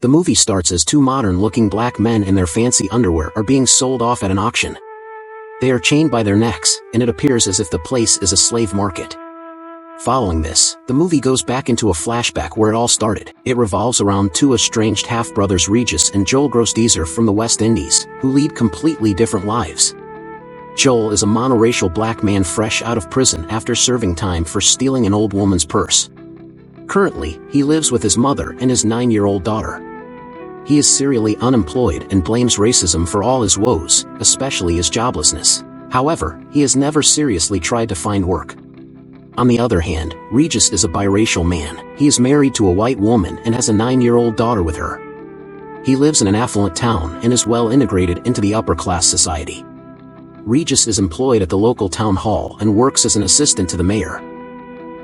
The movie starts as two modern-looking black men in their fancy underwear are being sold off at an auction. They are chained by their necks, and it appears as if the place is a slave market. Following this, the movie goes back into a flashback where it all started. It revolves around two estranged half-brothers, Regis and Joel Grossdeezer from the West Indies, who lead completely different lives. Joel is a monoracial black man fresh out of prison after serving time for stealing an old woman's purse. Currently, he lives with his mother and his 9-year-old daughter. He is serially unemployed and blames racism for all his woes, especially his joblessness. However, he has never seriously tried to find work. On the other hand, Regis is a biracial man. He is married to a white woman and has a 9-year-old daughter with her. He lives in an affluent town and is well integrated into the upper-class society. Regis is employed at the local town hall and works as an assistant to the mayor.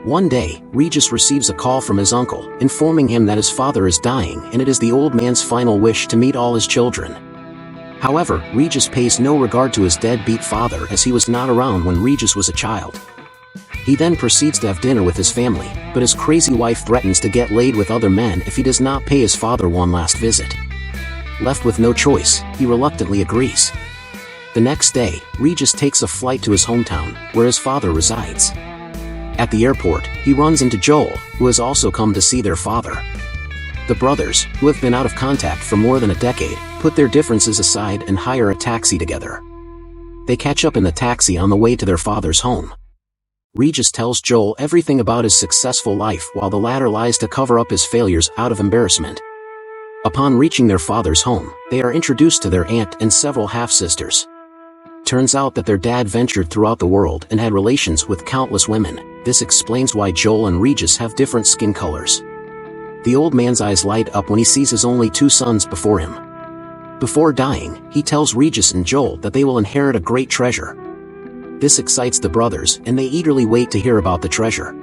One day, Regis receives a call from his uncle, informing him that his father is dying and it is the old man's final wish to meet all his children. However, Regis pays no regard to his deadbeat father as he was not around when Regis was a child. He then proceeds to have dinner with his family, but his crazy wife threatens to get laid with other men if he does not pay his father one last visit. Left with no choice, he reluctantly agrees. The next day, Regis takes a flight to his hometown, where his father resides. At the airport, he runs into Joel, who has also come to see their father. The brothers, who have been out of contact for more than a decade, put their differences aside and hire a taxi together. They catch up in the taxi on the way to their father's home. Regis tells Joel everything about his successful life while the latter lies to cover up his failures out of embarrassment. Upon reaching their father's home, they are introduced to their aunt and several half-sisters. Turns out that their dad ventured throughout the world and had relations with countless women. This explains why Joel and Regis have different skin colors. The old man's eyes light up when he sees his only two sons before him. Before dying, he tells Regis and Joel that they will inherit a great treasure. This excites the brothers, and they eagerly wait to hear about the treasure.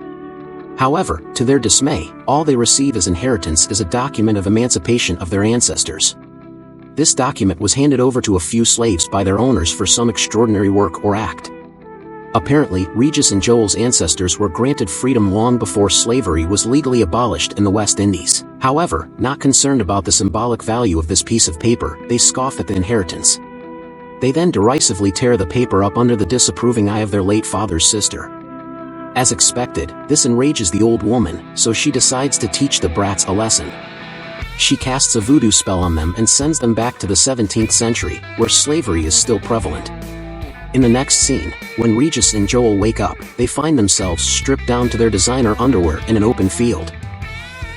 However, to their dismay, all they receive as inheritance is a document of emancipation of their ancestors. This document was handed over to a few slaves by their owners for some extraordinary work or act. Apparently, Regis and Joel's ancestors were granted freedom long before slavery was legally abolished in the West Indies. However, not concerned about the symbolic value of this piece of paper, they scoff at the inheritance. They then derisively tear the paper up under the disapproving eye of their late father's sister. As expected, this enrages the old woman, so she decides to teach the brats a lesson. She casts a voodoo spell on them and sends them back to the 17th century, where slavery is still prevalent. In the next scene, when Regis and Joel wake up, they find themselves stripped down to their designer underwear in an open field.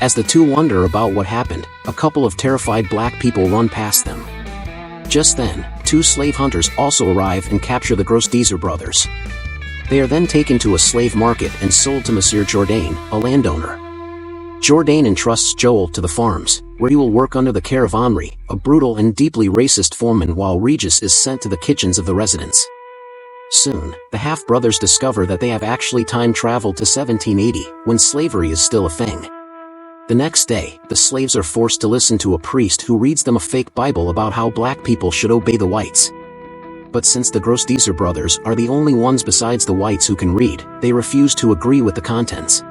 As the two wonder about what happened, a couple of terrified black people run past them. Just then, two slave hunters also arrive and capture the Grossdeezer brothers. They are then taken to a slave market and sold to Monsieur Jourdain, a landowner. Jourdain entrusts Joel to the farms, where he will work under the care of Henri, a brutal and deeply racist foreman, while Regis is sent to the kitchens of the residents. Soon, the half-brothers discover that they have actually time-traveled to 1780, when slavery is still a thing. The next day, the slaves are forced to listen to a priest who reads them a fake Bible about how black people should obey the whites. But since the Grossdeezer brothers are the only ones besides the whites who can read, they refuse to agree with the contents.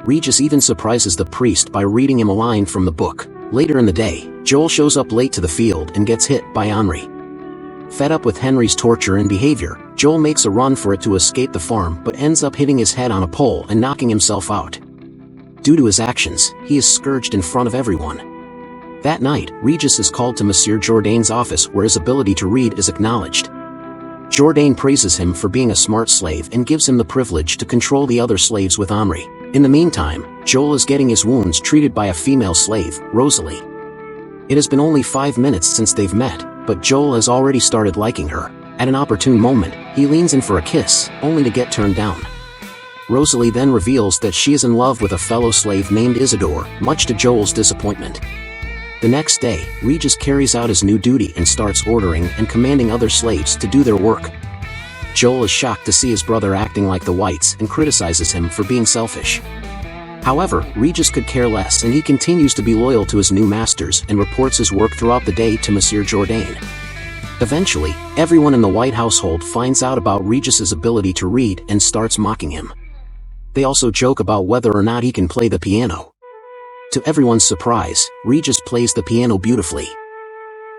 Regis even surprises the priest by reading him a line from the book. Later in the day, Joel shows up late to the field and gets hit by Henri. Fed up with Henri's torture and behavior, Joel makes a run for it to escape the farm but ends up hitting his head on a pole and knocking himself out. Due to his actions, he is scourged in front of everyone. That night, Regis is called to Monsieur Jourdain's office where his ability to read is acknowledged. Jourdain praises him for being a smart slave and gives him the privilege to control the other slaves with Henri. In the meantime, Joel is getting his wounds treated by a female slave, Rosalie. It has been only 5 minutes since they've met, but Joel has already started liking her. At an opportune moment, he leans in for a kiss, only to get turned down. Rosalie then reveals that she is in love with a fellow slave named Isidore, much to Joel's disappointment. The next day, Regis carries out his new duty and starts ordering and commanding other slaves to do their work. Joel is shocked to see his brother acting like the whites and criticizes him for being selfish. However, Regis could care less and he continues to be loyal to his new masters and reports his work throughout the day to Monsieur Jourdain. Eventually, everyone in the White household finds out about Regis's ability to read and starts mocking him. They also joke about whether or not he can play the piano. To everyone's surprise, Regis plays the piano beautifully.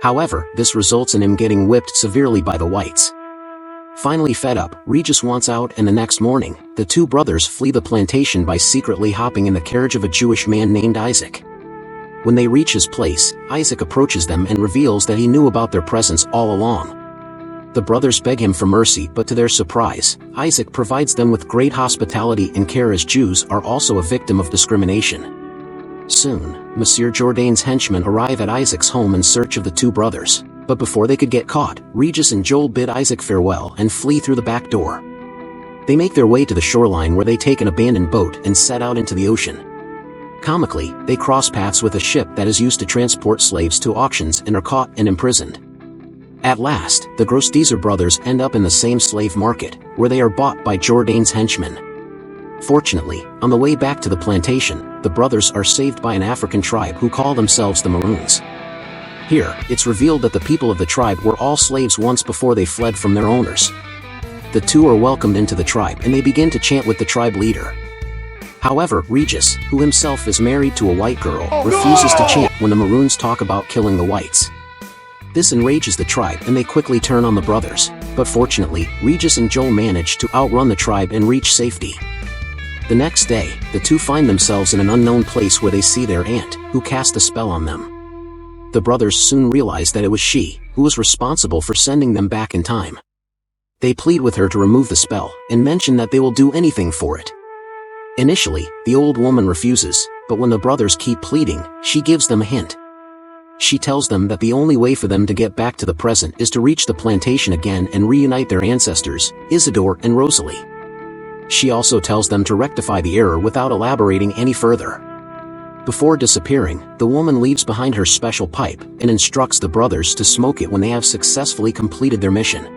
However, this results in him getting whipped severely by the whites. Finally fed up, Regis wants out, and the next morning, the two brothers flee the plantation by secretly hopping in the carriage of a Jewish man named Isaac. When they reach his place, Isaac approaches them and reveals that he knew about their presence all along. The brothers beg him for mercy, but to their surprise, Isaac provides them with great hospitality and care, as Jews are also a victim of discrimination. Soon, Monsieur Jourdain's henchmen arrive at Isaac's home in search of the two brothers. But before they could get caught, Regis and Joel bid Isaac farewell and flee through the back door. They make their way to the shoreline, where they take an abandoned boat and set out into the ocean. Comically, they cross paths with a ship that is used to transport slaves to auctions and are caught and imprisoned. At last, the Grosdiezer brothers end up in the same slave market, where they are bought by Jourdain's henchmen. Fortunately, on the way back to the plantation, the brothers are saved by an African tribe who call themselves the Maroons. Here, it's revealed that the people of the tribe were all slaves once before they fled from their owners. The two are welcomed into the tribe and they begin to chant with the tribe leader. However, Regis, who himself is married to a white girl, refuses to chant when the Maroons talk about killing the whites. This enrages the tribe and they quickly turn on the brothers, but fortunately, Regis and Joel manage to outrun the tribe and reach safety. The next day, the two find themselves in an unknown place where they see their aunt, who cast a spell on them. The brothers soon realize that it was she who was responsible for sending them back in time. They plead with her to remove the spell and mention that they will do anything for it. Initially, the old woman refuses, but when the brothers keep pleading, she gives them a hint. She tells them that the only way for them to get back to the present is to reach the plantation again and reunite their ancestors, Isidore and Rosalie. She also tells them to rectify the error without elaborating any further. Before disappearing, the woman leaves behind her special pipe and instructs the brothers to smoke it when they have successfully completed their mission.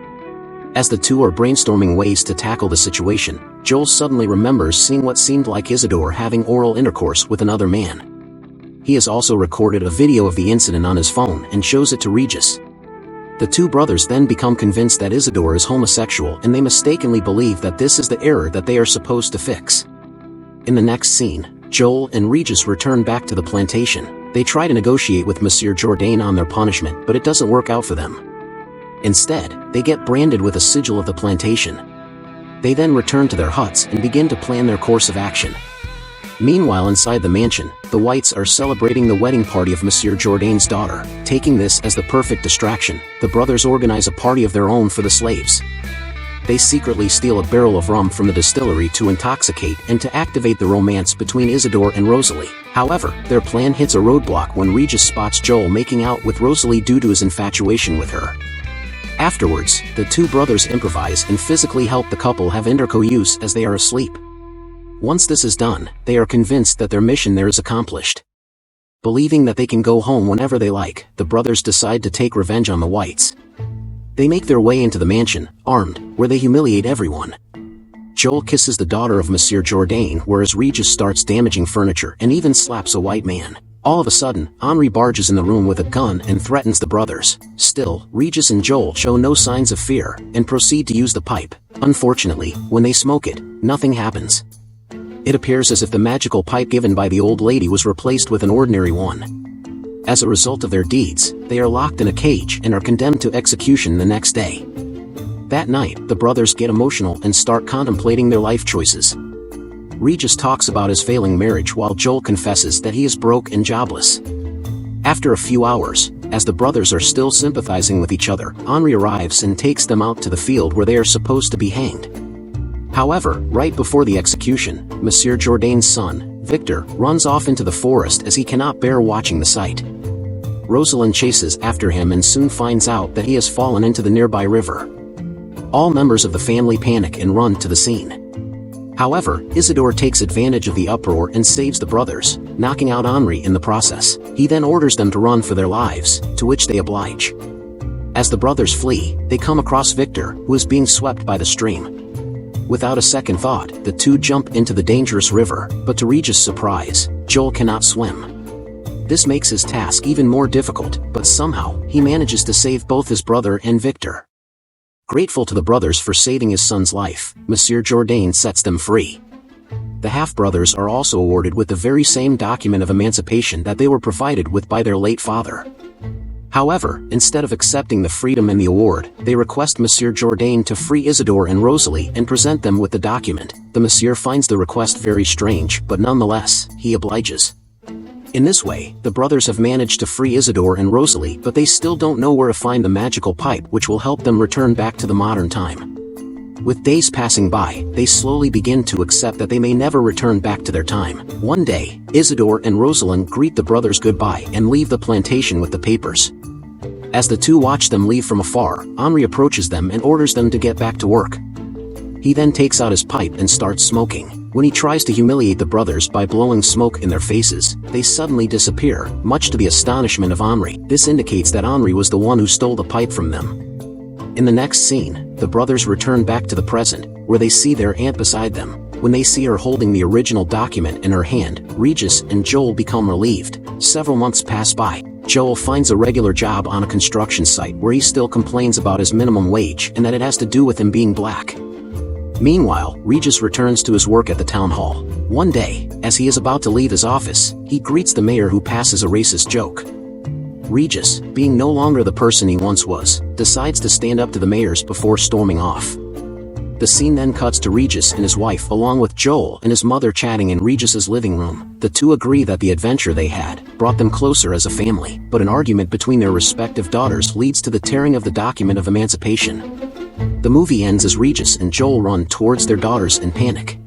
As the two are brainstorming ways to tackle the situation, Joel suddenly remembers seeing what seemed like Isidore having oral intercourse with another man. He has also recorded a video of the incident on his phone and shows it to Regis. The two brothers then become convinced that Isidore is homosexual and they mistakenly believe that this is the error that they are supposed to fix. In the next scene, Joel and Regis return back to the plantation. They try to negotiate with Monsieur Jourdain on their punishment, but it doesn't work out for them. Instead, they get branded with a sigil of the plantation. They then return to their huts and begin to plan their course of action. Meanwhile, inside the mansion, the whites are celebrating the wedding party of Monsieur Jourdain's daughter. Taking this as the perfect distraction, the brothers organize a party of their own for the slaves. They secretly steal a barrel of rum from the distillery to intoxicate and to activate the romance between Isidore and Rosalie. However, their plan hits a roadblock when Regis spots Joel making out with Rosalie due to his infatuation with her. Afterwards, the two brothers improvise and physically help the couple have intercourse as they are asleep. Once this is done, they are convinced that their mission there is accomplished. Believing that they can go home whenever they like, the brothers decide to take revenge on the whites. They make their way into the mansion, armed, where they humiliate everyone. Joel kisses the daughter of Monsieur Jourdain, whereas Regis starts damaging furniture and even slaps a white man. All of a sudden, Henri barges in the room with a gun and threatens the brothers. Still, Regis and Joel show no signs of fear and proceed to use the pipe. Unfortunately, when they smoke it, nothing happens. It appears as if the magical pipe given by the old lady was replaced with an ordinary one. As a result of their deeds, they are locked in a cage and are condemned to execution the next day. That night, the brothers get emotional and start contemplating their life choices. Regis talks about his failing marriage while Joel confesses that he is broke and jobless. After a few hours, as the brothers are still sympathizing with each other, Henri arrives and takes them out to the field where they are supposed to be hanged. However, right before the execution, Monsieur Jourdain's son, Victor, runs off into the forest as he cannot bear watching the sight. Rosalind chases after him and soon finds out that he has fallen into the nearby river. All members of the family panic and run to the scene. However, Isidore takes advantage of the uproar and saves the brothers, knocking out Henri in the process. He then orders them to run for their lives, to which they oblige. As the brothers flee, they come across Victor, who is being swept by the stream. Without a second thought, the two jump into the dangerous river, but to Regis' surprise, Joel cannot swim. This makes his task even more difficult, but somehow, he manages to save both his brother and Victor. Grateful to the brothers for saving his son's life, Monsieur Jourdain sets them free. the half-brothers are also awarded with the very same document of emancipation that they were provided with by their late father. However, instead of accepting the freedom and the award, they request Monsieur Jourdain to free Isidore and Rosalie and present them with the document. The Monsieur finds the request very strange, but nonetheless, he obliges. In this way, the brothers have managed to free Isidore and Rosalie, but they still don't know where to find the magical pipe which will help them return back to the modern time. With days passing by, they slowly begin to accept that they may never return back to their time. One day, Isidore and Rosalind greet the brothers goodbye and leave the plantation with the papers. As the two watch them leave from afar, Henri approaches them and orders them to get back to work. He then takes out his pipe and starts smoking. When he tries to humiliate the brothers by blowing smoke in their faces, they suddenly disappear, much to the astonishment of Henri. This indicates that Henri was the one who stole the pipe from them. In the next scene, the brothers return back to the present, where they see their aunt beside them. When they see her holding the original document in her hand, Regis and Joel become relieved. Several months pass by. Joel finds a regular job on a construction site where he still complains about his minimum wage and that it has to do with him being black. Meanwhile, Regis returns to his work at the town hall. One day, as he is about to leave his office, he greets the mayor who passes a racist joke. Regis, being no longer the person he once was, decides to stand up to the mayors before storming off. The scene then cuts to Regis and his wife along with Joel and his mother chatting in Regis's living room. The two agree that the adventure they had brought them closer as a family, but an argument between their respective daughters leads to the tearing of the document of emancipation. The movie ends as Regis and Joel run towards their daughters in panic.